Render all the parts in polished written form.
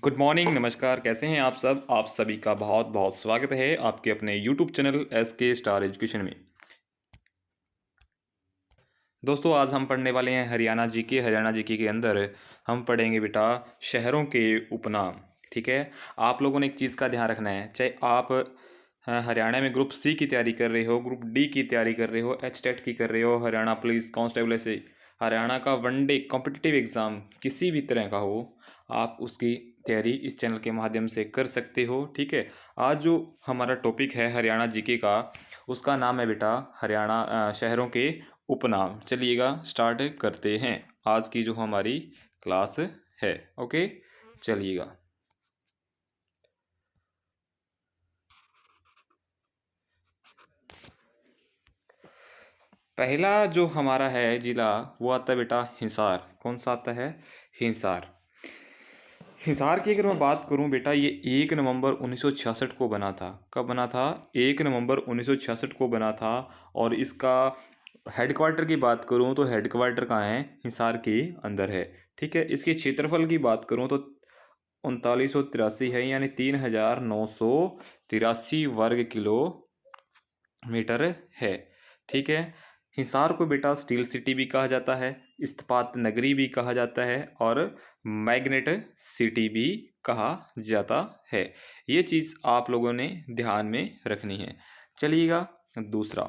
Good morning, नमस्कार। कैसे हैं आप सब? आप सभी का बहुत बहुत स्वागत है आपके अपने YouTube channel SK star education में। दोस्तों, आज हम पढ़ने वाले हैं हरियाणा जीके। हरियाणा जीके के अंदर हम पढ़ेंगे बेटा शहरों के उपनाम। ठीक है। आप लोगों ने एक चीज़ का ध्यान रखना है, चाहे आप हरियाणा में ग्रुप सी की तैयारी कर रहे हो, ग्रुप डी की तैयारी कर रहे हो, एच टेट की कर रहे हो, हरियाणा पुलिस कांस्टेबल, ऐसे हरियाणा का वनडे कॉम्पिटिटिव एग्ज़ाम किसी भी तरह का हो, आप उसकी तैयारी इस चैनल के माध्यम से कर सकते हो। ठीक है। आज जो हमारा टॉपिक है हरियाणा जीके का, उसका नाम है बेटा हरियाणा शहरों के उपनाम। चलिएगा स्टार्ट करते हैं आज की जो हमारी क्लास है। ओके, चलिएगा। पहला जो हमारा है जिला, वो आता है बेटा हिसार। कौन सा आता है? हिसार। हिसार की अगर मैं बात करूं बेटा, ये 1 नवंबर 1966 को बना था। कब बना था? 1 नवंबर 1966 को बना था। और इसका हेडक्वार्टर की बात करूं तो हेडक्वार्टर कहाँ है? हिसार के अंदर है। ठीक है। इसके क्षेत्रफल की बात करूं तो 3983 है, यानी 3983 वर्ग किलोमीटर है। ठीक है। हिसार को बेटा स्टील सिटी भी कहा जाता है, इस्पात नगरी भी कहा जाता है, और मैग्नेट सिटी भी कहा जाता है। ये चीज़ आप लोगों ने ध्यान में रखनी है। चलिएगा दूसरा।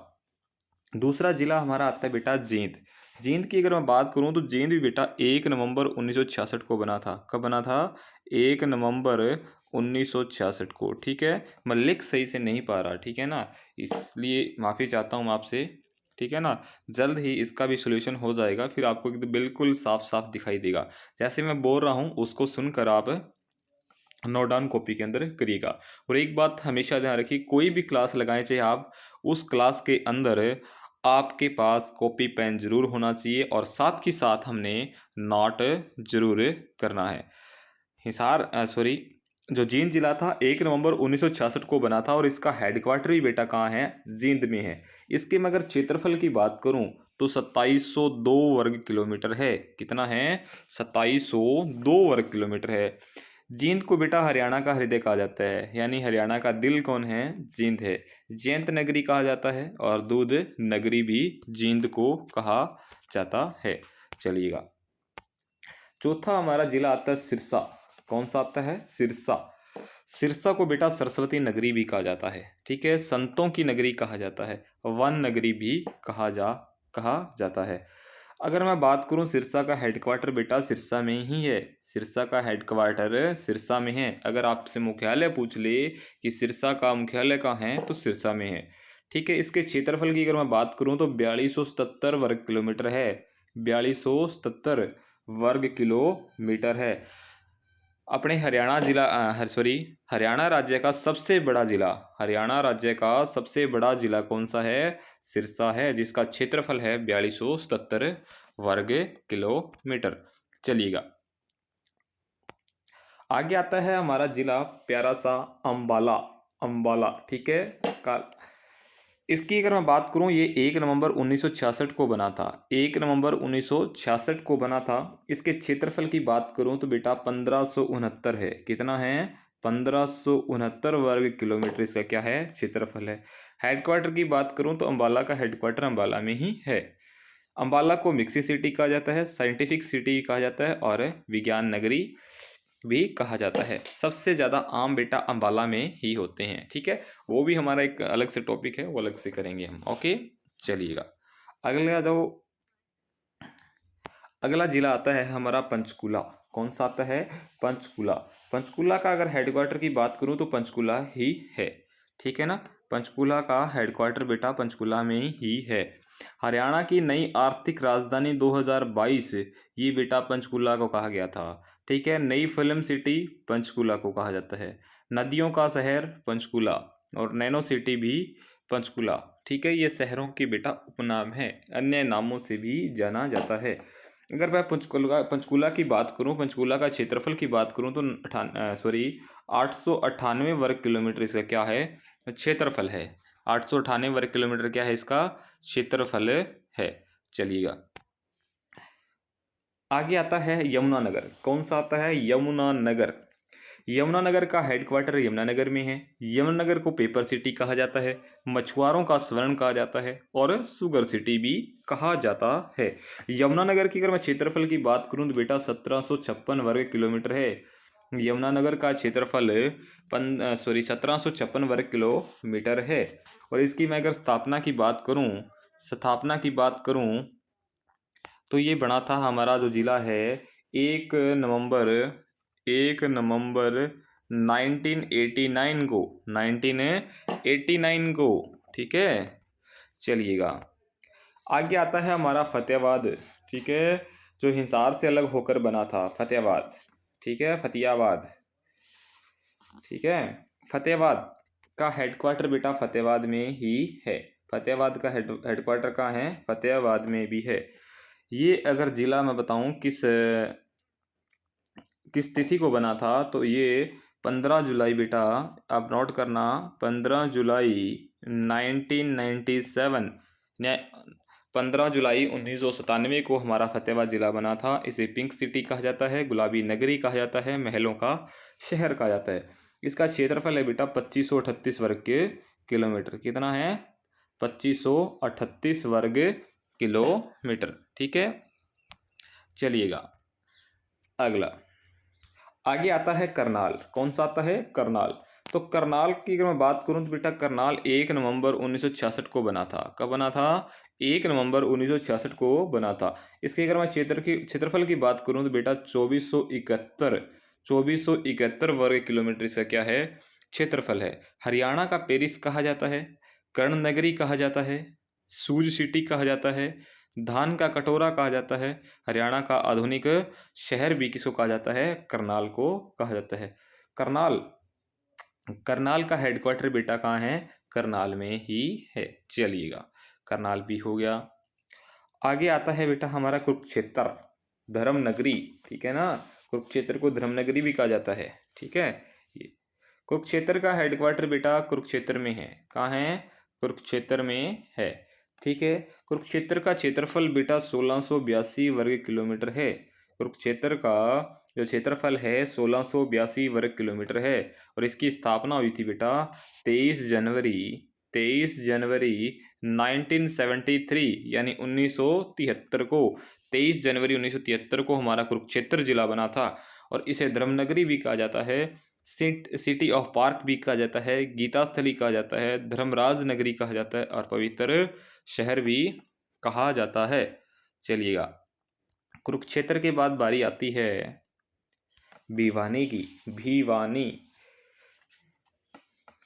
दूसरा जिला हमारा आता है बेटा जींद। जींद की अगर मैं बात करूं तो जींद भी बेटा 1 नवंबर 1966 को बना था। कब बना था? 1 नवंबर 1966 को। ठीक है। मैं लिख सही से नहीं पा रहा, ठीक है ना, इसलिए माफ़ी चाहता हूँ आपसे। ठीक है ना। जल्द ही इसका भी सोल्यूशन हो जाएगा, फिर आपको एकदम बिल्कुल साफ साफ दिखाई देगा। जैसे मैं बोल रहा हूँ उसको सुनकर आप नोट डाउन कॉपी के अंदर करिएगा। और एक बात हमेशा ध्यान रखिए, कोई भी क्लास लगाएं चाहे आप, उस क्लास के अंदर आपके पास कॉपी पेन जरूर होना चाहिए, और साथ ही साथ हमने नोट जरूर करना है। हिसार सॉरी, जो जींद जिला था 1 नवंबर 1966 को बना था, और इसका हेडक्वार्टर भी बेटा कहाँ है? जींद में है। इसके मैं अगर क्षेत्रफल की बात करूं तो 2702 वर्ग किलोमीटर है। कितना है? 2702 वर्ग किलोमीटर है। जींद को बेटा हरियाणा का हृदय कहा जाता है, यानी हरियाणा का दिल कौन है? जींद है। जयंत नगरी कहा जाता है, और दूध नगरी भी जींद को कहा जाता है। चलिएगा। चौथा हमारा जिला आता है सिरसा। कौन सा आता है? सिरसा। सिरसा को बेटा सरस्वती नगरी भी कहा जाता है। ठीक है। संतों की नगरी कहा जाता है, वन नगरी भी कहा जाता है। अगर मैं बात करूं सिरसा का हेडक्वार्टर बेटा सिरसा में ही है। सिरसा का हेडक्वार्टर सिरसा में है। अगर आपसे मुख्यालय पूछ ले कि सिरसा का मुख्यालय कहाँ है, तो सिरसा में है। ठीक है। इसके क्षेत्रफल की अगर मैं बात करूं तो 4277 वर्ग किलोमीटर है। 4277 वर्ग किलोमीटर है। अपने हरियाणा जिला सॉरी, हरियाणा राज्य का सबसे बड़ा जिला, हरियाणा राज्य का सबसे बड़ा जिला कौन सा है? सिरसा है, जिसका क्षेत्रफल है 4277 वर्ग किलोमीटर। चलिएगा। आगे आता है हमारा जिला प्यारा सा अंबाला। अंबाला। ठीक है। काल इसकी अगर मैं बात करूं, ये 1 नवंबर 1966 को बना था। 1 नवंबर 1966 को बना था। इसके क्षेत्रफल की बात करूं तो बेटा 1569 है। कितना है? 1569 वर्ग किलोमीटर इसका क्या है? क्षेत्रफल है। हेडक्वार्टर की बात करूं तो अंबाला का हेडक्वार्टर अंबाला में ही है। अंबाला को मिक्सी सिटी कहा जाता है, साइंटिफिक सिटी कहा जाता है, और विज्ञान नगरी भी कहा जाता है। सबसे ज़्यादा आम बेटा अंबाला में ही होते हैं। ठीक है। वो भी हमारा एक अलग से टॉपिक है, वो अलग से करेंगे हम। ओके, चलिएगा। अगला जो अगला जिला आता है हमारा पंचकुला। कौन सा आता है? पंचकुला। पंचकुला का अगर हेडक्वार्टर की बात करूं तो पंचकुला ही है। ठीक है ना। पंचकुला का हेडक्वार्टर बेटा पंचकुला में ही है। हरियाणा की नई आर्थिक राजधानी 2022 ये बेटा पंचकुला को कहा गया था। ठीक है। नई फिल्म सिटी पंचकुला को कहा जाता है। नदियों का शहर पंचकुला, और नैनो सिटी भी पंचकुला। ठीक है। ये शहरों के बेटा उपनाम है, अन्य नामों से भी जाना जाता है। अगर मैं पंचकुला की बात करूं, पंचकुला का क्षेत्रफल की बात करूं तो 898 वर्ग किलोमीटर इसका क्या है? क्षेत्रफल है। 898 वर्ग किलोमीटर क्या है इसका? क्षेत्रफल है। चलिएगा। आगे आता है यमुनानगर। कौन सा आता है? यमुनानगर। यमुनानगर का हेडक्वार्टर यमुनानगर में है। यमुनानगर को पेपर सिटी कहा जाता है, मछुआरों का स्वर्ण कहा जाता है और शुगर सिटी भी कहा जाता है। यमुनानगर की अगर मैं क्षेत्रफल की बात करूं तो बेटा 1756 वर्ग किलोमीटर है। यमुनानगर का क्षेत्रफल 1756 वर्ग किलोमीटर है। और इसकी मैं अगर स्थापना की बात करूं तो ये बना था हमारा जो जिला है 1 नवंबर 1989 को, ठीक है। चलिएगा, आगे आता है हमारा फतेहाबाद, ठीक है, जो हिसार से अलग होकर बना था फतेहाबाद, ठीक है, फतेहाबाद, ठीक है। फतेहाबाद का हेडक्वार्टर बेटा फतेहाबाद में ही है। फतेहाबाद का हेडक्वार्टर कहाँ है? फतेहाबाद में भी है। ये अगर जिला मैं बताऊं किस तिथि को बना था तो ये 15 जुलाई बेटा, आप नोट करना, 15 जुलाई 1997, 15 जुलाई 1997 को हमारा फतेहाबाद जिला बना था। इसे पिंक सिटी कहा जाता है, गुलाबी नगरी कहा जाता है, महलों का शहर कहा जाता है। इसका क्षेत्रफल है बेटा 2538 वर्ग के किलोमीटर। कितना है? 2538 वर्ग किलोमीटर, ठीक है। चलिएगा, अगला आगे आता है करनाल। कौन सा आता है? करनाल। तो करनाल की अगर मैं बात करूं तो बेटा करनाल 1 नवंबर 1966 को बना था। कब बना था? 1 नवंबर 1966 को बना था। इसके अगर मैं क्षेत्रफल की बात करूं तो बेटा 2471 वर्ग किलोमीटर इसका क्या है? क्षेत्रफल है। हरियाणा का पेरिस कहा जाता है, कर्ण नगरी कहा जाता है, सूज सिटी कहा जाता है, धान का कटोरा कहा जाता है। हरियाणा का आधुनिक शहर भी किसको कहा जाता है? करनाल को कहा जाता है। करनाल का हेडक्वार्टर बेटा कहाँ है? करनाल में ही है। चलिएगा, करनाल भी हो गया। आगे आता है बेटा हमारा कुरुक्षेत्र, धर्म नगरी, ठीक है ना। कुरुक्षेत्र को धर्म नगरी भी कहा जाता है, ठीक है। ये कुरुक्षेत्र का हेडक्वार्टर बेटा कुरुक्षेत्र में है। कहाँ है? कुरुक्षेत्र में है, ठीक है। कुरुक्षेत्र का क्षेत्रफल बेटा 1682 वर्ग किलोमीटर है। कुरुक्षेत्र का जो क्षेत्रफल है 1682 वर्ग किलोमीटर है। और इसकी स्थापना हुई थी बेटा 23 जनवरी 1973 यानी 1973 को, 23 जनवरी 1973 को हमारा कुरुक्षेत्र जिला बना था। और इसे धर्मनगरी भी कहा जाता है, सिटी ऑफ पार्क भी कहा जाता है, गीता स्थली कहा जाता है, धर्मराज नगरी कहा जाता है और पवित्र शहर भी कहा जाता है। चलिएगा, कुरुक्षेत्र के बाद बारी आती है भिवानी की।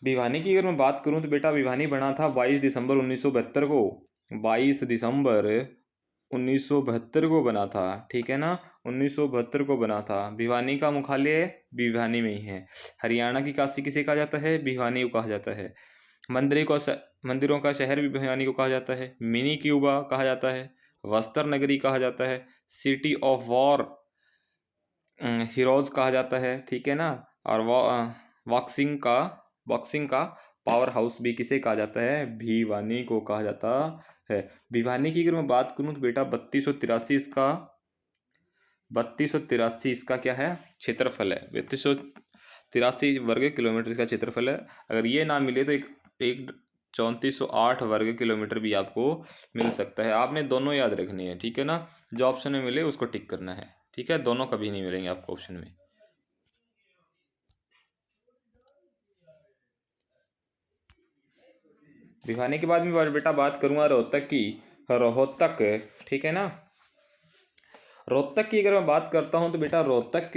भिवानी की अगर मैं बात करूं तो बेटा भिवानी बना था 22 दिसंबर 1972 को। 22 दिसंबर 1972 को बना था, ठीक है ना। 1972 को बना था। भिवानी का मुख्यालय भिवानी में ही है। हरियाणा की काशी किसे कहा जाता है? भिवानी को कहा जाता है। मंदिरों का शहर भी भिवानी को कहा जाता है। मिनी क्यूबा कहा जाता है, वस्त्र नगरी कहा जाता है, सिटी ऑफ वॉर हीरोज कहा जाता है, ठीक है ना। और बॉक्सिंग का पावर हाउस भी किसे कहा जाता है? भिवानी को कहा जाता है। भिवानी की अगर मैं बात करूं तो बेटा 3283 इसका क्या है? क्षेत्रफल है। 3283 वर्ग किलोमीटर इसका क्षेत्रफल है। अगर ये ना मिले तो एक 3408 वर्ग किलोमीटर भी आपको मिल सकता है। आपने दोनों याद रखनी है, ठीक है ना। जो ऑप्शन में मिले उसको टिक करना है, ठीक है। दोनों कभी नहीं मिलेंगे आपको ऑप्शन में। भिवानी के बाद में बेटा बात करूंगा रोहतक की। रोहतक, ठीक है ना। रोहतक की अगर मैं बात करता हूं तो बेटा रोहतक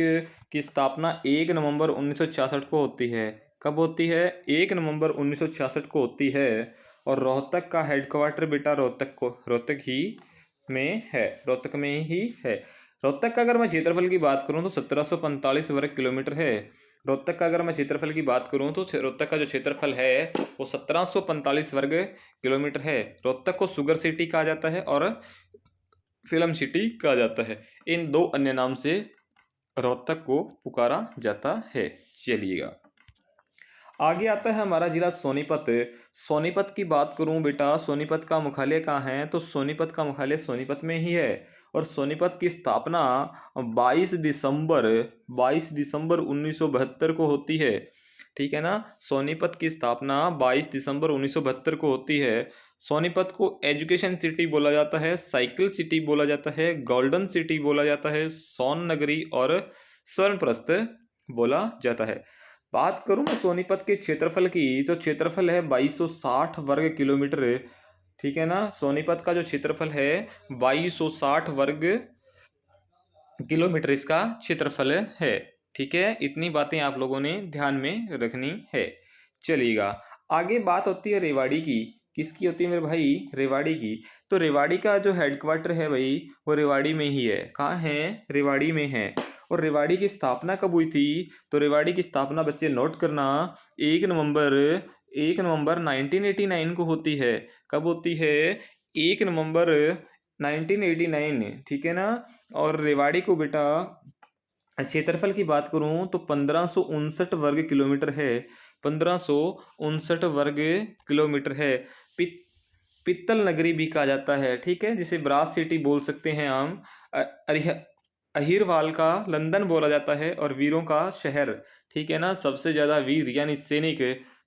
की स्थापना 1 नवंबर 1966 को होती है। कब होती है? 1 नवंबर 1966 को होती है। और रोहतक का हेडक्वार्टर बेटा रोहतक में ही है। रोहतक का अगर मैं क्षेत्रफल की बात करूं तो 1745 वर्ग किलोमीटर है। रोहतक का अगर मैं क्षेत्रफल की बात करूं तो रोहतक का जो क्षेत्रफल है वो 1745 वर्ग किलोमीटर है। रोहतक को शुगर सिटी कहा जाता है और फिल्म सिटी कहा जाता है। इन दो अन्य नाम से रोहतक को पुकारा जाता है। चलिएगा, आगे आता है हमारा जिला सोनीपत। सोनीपत की बात करूं बेटा, सोनीपत का मुख्यालय कहाँ है? तो सोनीपत का मुख्यालय सोनीपत में ही है। और सोनीपत की स्थापना 22 दिसंबर 1972 को होती है। ठीक है ना। सोनीपत की स्थापना 22 दिसंबर 1972 को होती है। सोनीपत को एजुकेशन सिटी बोला जाता है, साइकिल सिटी बोला जाता है, गोल्डन सिटी बोला जाता है, सोन नगरी और स्वर्णप्रस्थ बोला जाता है। बात करूं मैं सोनीपत के क्षेत्रफल की, तो क्षेत्रफल है 2260 वर्ग किलोमीटर। ठीक है ना। सोनीपत का जो क्षेत्रफल है 2260 वर्ग किलोमीटर इसका क्षेत्रफल है। ठीक है। इतनी बातें आप लोगों ने ध्यान में रखनी है। चलिएगा, आगे बात होती है रेवाड़ी की। किसकी होती है मेरे भाई? रेवाड़ी की। तो रेवाड़ी का जो हेडक्वार्टर है भाई, वो रेवाड़ी में ही है। कहाँ है? रेवाड़ी में है। और रेवाड़ी की स्थापना कब हुई थी? तो रेवाड़ी की स्थापना बच्चे नोट करना, 1 नवंबर 1989 को होती है। कब होती है? 1 नवंबर 1989। ठीक है ना। और रेवाड़ी को बेटा क्षेत्रफल की बात करूं तो 1559 वर्ग किलोमीटर है। 1559 वर्ग किलोमीटर है। पित्तल नगरी भी कहा जाता है। ठीक है, जिसे ब्रास सिटी बोल सकते हैं हम। अहिरवाल का लंदन बोला जाता है और वीरों का शहर। ठीक है ना। सबसे ज्यादा वीर यानी सैनिक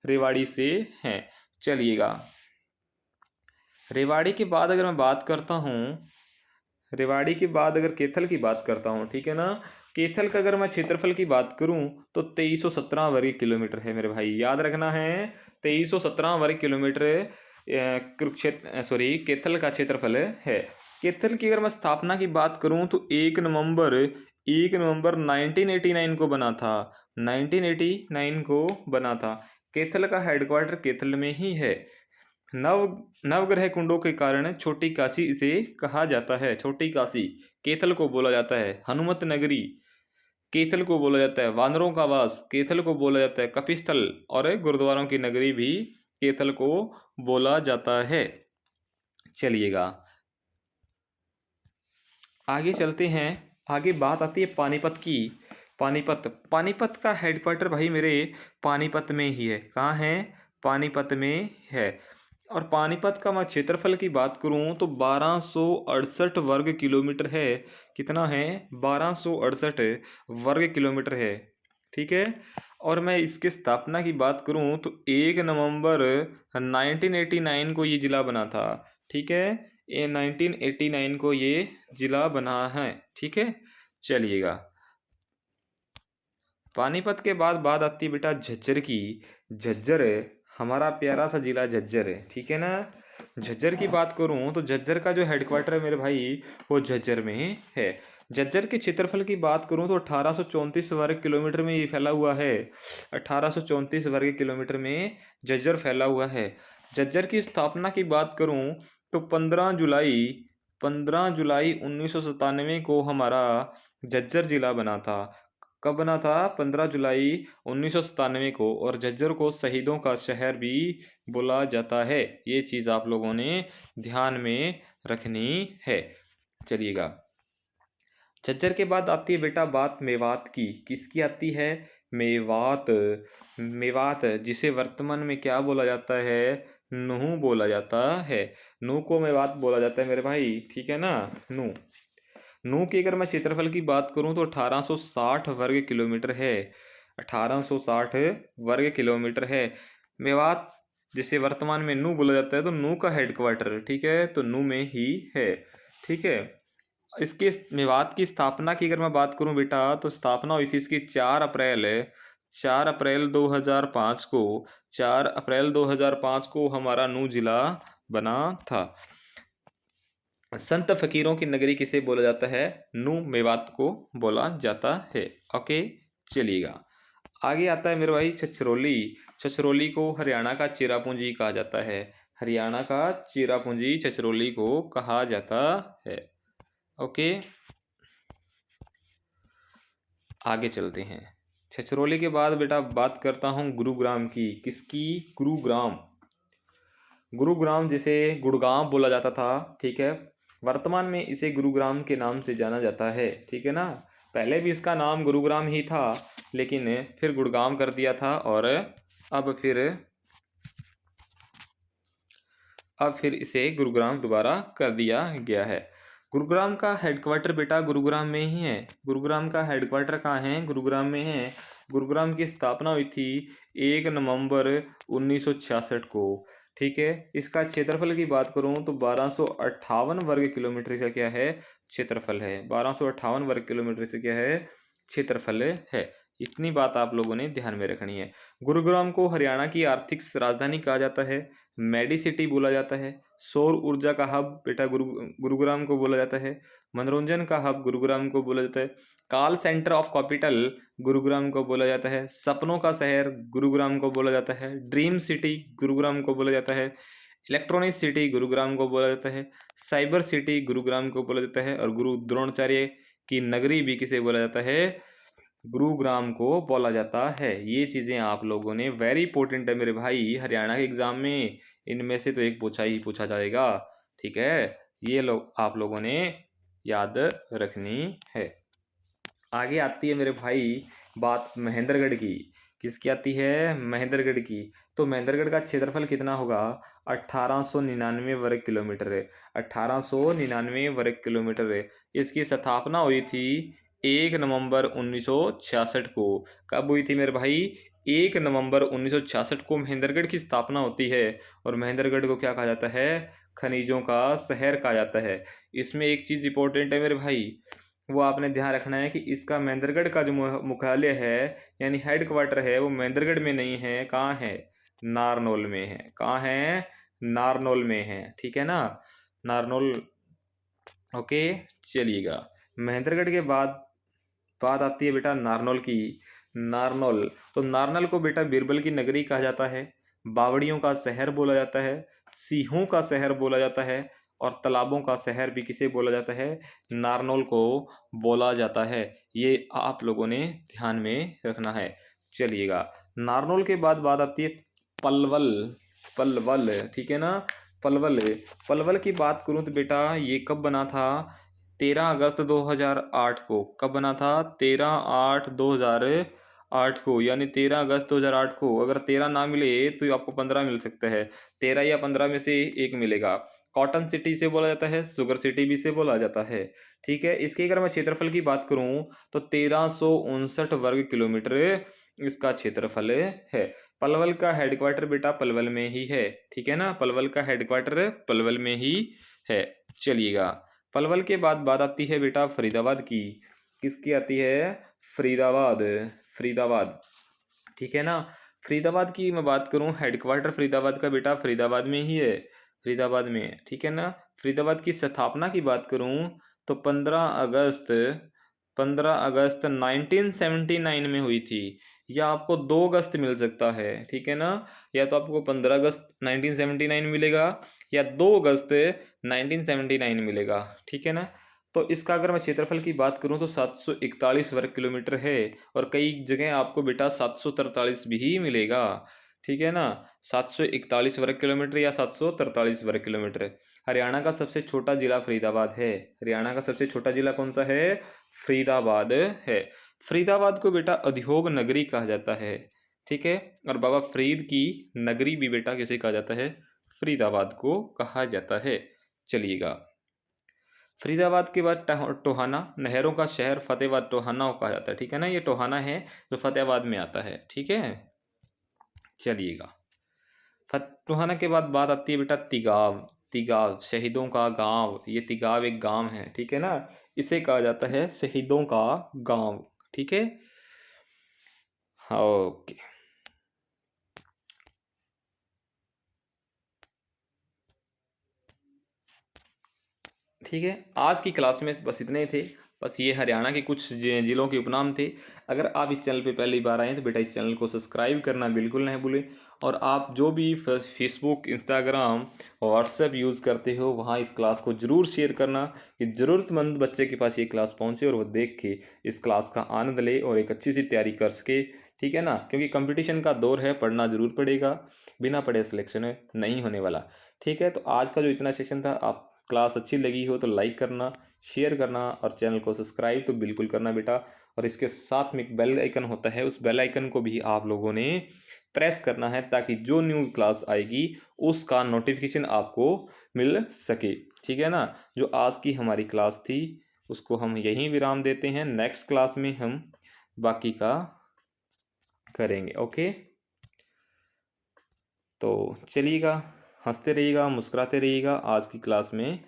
रेवाड़ी से हैं। चलिएगा, रेवाड़ी के बाद अगर मैं बात करता हूँ, रेवाड़ी के बाद अगर कैथल की बात करता हूँ, ठीक है ना। कैथल का अगर मैं क्षेत्रफल की बात करूँ तो 2317 वर्ग किलोमीटर है मेरे भाई, याद रखना है। 2317 वर्ग किलोमीटर कुरुक्षेत्र सॉरी कैथल का क्षेत्रफल है। कैथल की अगर मैं स्थापना की बात करूँ तो 1 नवंबर 1989 को बना था। 1989 को बना था। कैथल का हेडक्वार्टर कैथल में ही है। नवग्रह कुंडों के कारण छोटी काशी इसे कहा जाता है। छोटी काशी कैथल को बोला जाता है। हनुमत नगरी कैथल को बोला जाता है। वानरों का वास कैथल को बोला जाता है। कपिस्थल और गुरुद्वारों की नगरी भी कैथल को बोला जाता है। चलिएगा, आगे चलते हैं। आगे बात आती है पानीपत की। पानीपत का हेडक्वार्टर भाई मेरे पानीपत में ही है। कहाँ है? पानीपत में है। और पानीपत का मैं क्षेत्रफल की बात करूं तो 1268 वर्ग किलोमीटर है। कितना है? 1268 वर्ग किलोमीटर है। ठीक है। और मैं इसके स्थापना की बात करूं तो 1 नवंबर 1989 को ये जिला बना था। ठीक है, ये 1989 को ये जिला बना है। ठीक है। चलिएगा, पानीपत के बाद बात आती है बेटा झज्जर की। झज्जर हमारा प्यारा सा जिला झज्जर है। ठीक है ना। झज्जर की बात करूं तो झज्जर का जो हेडक्वार्टर है मेरे भाई, वो झज्जर में है। झज्जर के क्षेत्रफल की बात करूं तो 1834 वर्ग किलोमीटर में ये फैला हुआ है। 1834 वर्ग किलोमीटर में झज्जर फैला हुआ है। झज्जर की स्थापना की बात करूं तो 15 जुलाई 1997 को हमारा झज्जर जिला बना था। कब बना था? 15 जुलाई 1997 को। और झज्जर को शहीदों का शहर भी बोला जाता है। ये चीज़ आप लोगों ने ध्यान में रखनी है। चलिएगा, झज्जर के बाद आती है बेटा बात मेवात की। किसकी आती है? मेवात। मेवात जिसे वर्तमान में क्या बोला जाता है? नूह बोला जाता है। नूह को मेवात बोला जाता है मेरे भाई। ठीक है ना। नूह नू की अगर मैं क्षेत्रफल की बात करूं तो 1860 वर्ग किलोमीटर है। 1860 वर्ग किलोमीटर है। मेवात जिसे वर्तमान में नू बोला जाता है, तो नू का हेडक्वार्टर, ठीक है, तो नू में ही है। ठीक है। इसके मेवात की स्थापना की अगर मैं बात करूं बेटा, तो स्थापना हुई थी इसकी 4 अप्रैल 2005 को। 4 अप्रैल 2005 को हमारा नू जिला बना था। संत फकीरों की नगरी किसे बोला जाता है? नू मेवात को बोला जाता है। ओके। चलिएगा, आगे आता है मेरे भाई छछरौली। छछरौली को हरियाणा का चेरापूंजी कहा जाता है। हरियाणा का चेरापूंजी छछरौली को कहा जाता है। ओके, आगे चलते हैं। छछरौली के बाद बेटा बात करता हूँ गुरुग्राम की। किसकी? गुरुग्राम। गुरुग्राम जिसे गुड़गांव बोला जाता था। ठीक है। वर्तमान में इसे गुरुग्राम के नाम से जाना जाता है। ठीक है ना। पहले भी इसका नाम गुरुग्राम ही था, लेकिन फिर गुड़गांव कर दिया था और अब फिर इसे गुरुग्राम दोबारा कर दिया गया है। गुरुग्राम का हेडक्वार्टर बेटा गुरुग्राम में ही है। गुरुग्राम का हेडक्वार्टर कहाँ है? गुरुग्राम में है। गुरुग्राम की स्थापना हुई थी 1 नवंबर 1966 को। ठीक है, इसका क्षेत्रफल की बात करूं तो 1258 वर्ग किलोमीटर का क्या है? क्षेत्रफल है। 1258 वर्ग किलोमीटर से क्या है? क्षेत्रफल है। इतनी बात आप लोगों ने ध्यान में रखनी है। गुरुग्राम को हरियाणा की आर्थिक राजधानी कहा जाता है, मेडी सिटी बोला जाता है, सौर ऊर्जा का हब बेटा गुरुग्राम को बोला जाता है, मनोरंजन का हब गुरुग्राम को बोला जाता है, call centre of capital Gurugram को बोला जाता है, सपनों का शहर गुरुग्राम को बोला जाता है, ड्रीम सिटी गुरुग्राम को बोला जाता है, इलेक्ट्रॉनिक सिटी गुरुग्राम को बोला जाता है, साइबर सिटी गुरुग्राम को बोला जाता है, और गुरु द्रोणाचार्य की नगरी भी किसे बोला जाता है? गुरुग्राम को बोला जाता है। ये चीज़ें आप लोगों ने वेरी इंपॉर्टेंट है मेरे भाई, हरियाणा के एग्जाम में इनमें से तो एक पूछा जाएगा। ठीक है, ये लोग आप लोगों ने याद रखनी है। आगे आती है मेरे भाई बात महेंद्रगढ़ की। किसकी आती है? महेंद्रगढ़ की। तो महेंद्रगढ़ का क्षेत्रफल कितना होगा? 1899 वर्ग किलोमीटर है। 1899 वर्ग किलोमीटर है। इसकी स्थापना हुई थी 1 नवंबर 1966 को। कब हुई थी मेरे भाई? 1 नवंबर 1966 को महेंद्रगढ़ की स्थापना होती है। और महेंद्रगढ़ को क्या कहा जाता है? खनिजों का शहर कहा जाता है। इसमें एक चीज़ इंपॉर्टेंट है मेरे भाई, वो आपने ध्यान रखना है कि इसका महेंद्रगढ़ का जो मुख्यालय है यानी हेड क्वार्टर है वो महेंद्रगढ़ में नहीं है। कहाँ है? नारनौल में है। कहाँ है? नारनौल में है। ठीक है ना, नारनौल। ओके, चलिएगा। महेंद्रगढ़ के बाद बात आती है बेटा नारनौल की। नारनौल, तो नारनौल को बेटा बीरबल की नगरी कहा जाता है, बावड़ियों का शहर बोला जाता है, सिंहों का शहर बोला जाता है, और तालाबों का शहर भी किसे बोला जाता है? नारनौल को बोला जाता है। ये आप लोगों ने ध्यान में रखना है। चलिएगा, नारनौल के बाद बात आती है पलवल। पलवल, ठीक है ना, पलवल। पलवल की बात करूं तो बेटा ये कब बना था? 13 अगस्त 2008 को। कब बना था? 13/8/2008 को, यानी 13 अगस्त 2008 को। अगर 13 ना मिले तो आपको 15 मिल सकता है। 13 या 15 में से एक मिलेगा। कॉटन सिटी से बोला जाता है, शुगर सिटी भी से बोला जाता है। ठीक है, इसके अगर मैं क्षेत्रफल की बात करूं तो 1359 वर्ग किलोमीटर इसका क्षेत्रफल है। पलवल का हेडक्वार्टर बेटा पलवल में ही है। ठीक है ना, पलवल का हेडक्वार्टर पलवल में ही है। चलिएगा, पलवल के बाद बात आती है बेटा फरीदाबाद की। किसकी आती है? फरीदाबाद। फरीदाबाद, ठीक है ना। फरीदाबाद की मैं बात करूं, हेडक्वार्टर फरीदाबाद का बेटा फरीदाबाद में ही है। फरीदाबाद में है, ठीक है ना। फरीदाबाद की स्थापना की बात करूं तो 15 अगस्त 1979 में हुई थी। या आपको 2 अगस्त मिल सकता है। ठीक है ना, या तो आपको 15 अगस्त 1979 मिलेगा या 2 अगस्त 1979 मिलेगा। ठीक है ना। तो इसका अगर मैं क्षेत्रफल की बात करूं तो 741 वर्ग किलोमीटर है, और कई जगह आपको बेटा 743 भी मिलेगा। ठीक है ना, 741 वर्ग किलोमीटर या 743 वर्ग किलोमीटर। हरियाणा का सबसे छोटा जिला फरीदाबाद है। हरियाणा का सबसे छोटा जिला कौन सा है? फरीदाबाद है। फरीदाबाद को बेटा उद्योग नगरी कहा जाता है। ठीक है, और बाबा फरीद की नगरी भी बेटा किसे कहा जाता है? फरीदाबाद को कहा जाता है। चलिएगा, फरीदाबाद के बाद टोहाना, नहरों का शहर फतेहाबाद टोहाना को कहा जाता है। ठीक है ना, ये टोहाना है जो फतेहाबाद में आता है। ठीक है, चलिएगा, टोहाना के बाद बात आती है बेटा तिगाव। तिगाव शहीदों का गांव, ये तिगाव एक गांव है। ठीक है ना, इसे कहा जाता है शहीदों का गांव। ठीक है, ओके। ठीक है, आज की क्लास में बस इतने थे। बस ये हरियाणा के कुछ जिलों के उपनाम थे। अगर आप इस चैनल पे पहली बार आए हैं तो बेटा इस चैनल को सब्सक्राइब करना बिल्कुल नहीं भूलें। और आप जो भी फेसबुक, इंस्टाग्राम, व्हाट्सएप यूज़ करते हो वहाँ इस क्लास को ज़रूर शेयर करना कि ज़रूरतमंद बच्चे के पास ये क्लास पहुँचे और वो देख के इस क्लास का आनंद ले और एक अच्छी सी तैयारी कर सके। ठीक है ना, क्योंकि कंपटीशन का दौर है, पढ़ना ज़रूर पड़ेगा, बिना पढ़े सिलेक्शन नहीं होने वाला। ठीक है, तो आज का जो इतना सेशन था, आप क्लास अच्छी लगी हो तो लाइक करना, शेयर करना और चैनल को सब्सक्राइब तो बिल्कुल करना बेटा। और इसके साथ में एक बेल आइकन होता है, उस बेल आइकन को भी आप लोगों ने प्रेस करना है ताकि जो न्यू क्लास आएगी उसका नोटिफिकेशन आपको मिल सके। ठीक है ना। जो आज की हमारी क्लास थी उसको हम यहीं विराम देते हैं। नेक्स्ट क्लास में हम बाकी का करेंगे। ओके, तो चलिएगा, हंसते रहिएगा, मुस्कुराते रहिएगा। आज की क्लास में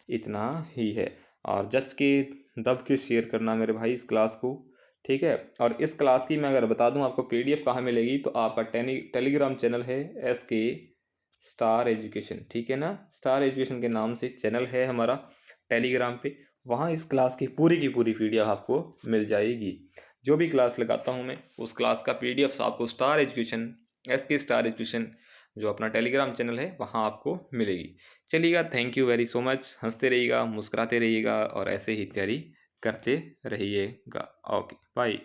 इतना ही है। और जच के दब के शेयर करना मेरे भाई इस क्लास को। ठीक है। और इस क्लास की मैं अगर बता दूं आपको पीडीएफ कहाँ मिलेगी, तो आपका टेलीग्राम चैनल है SK स्टार एजुकेशन। ठीक है ना। स्टार एजुकेशन के नाम से चैनल है हमारा टेलीग्राम पे। वहाँ इस क्लास की पूरी पीडीएफ आपको मिल जाएगी। जो भी क्लास लगाता हूँ मैं उस क्लास का पीडीएफ आपको star education, SK star education जो अपना टेलीग्राम चैनल है वहाँ आपको मिलेगी। चलिएगा, thank you very so much. हंसते रहिएगा, मुस्कुराते रहिएगा और ऐसे ही तैयारी करते रहिएगा। Okay bye.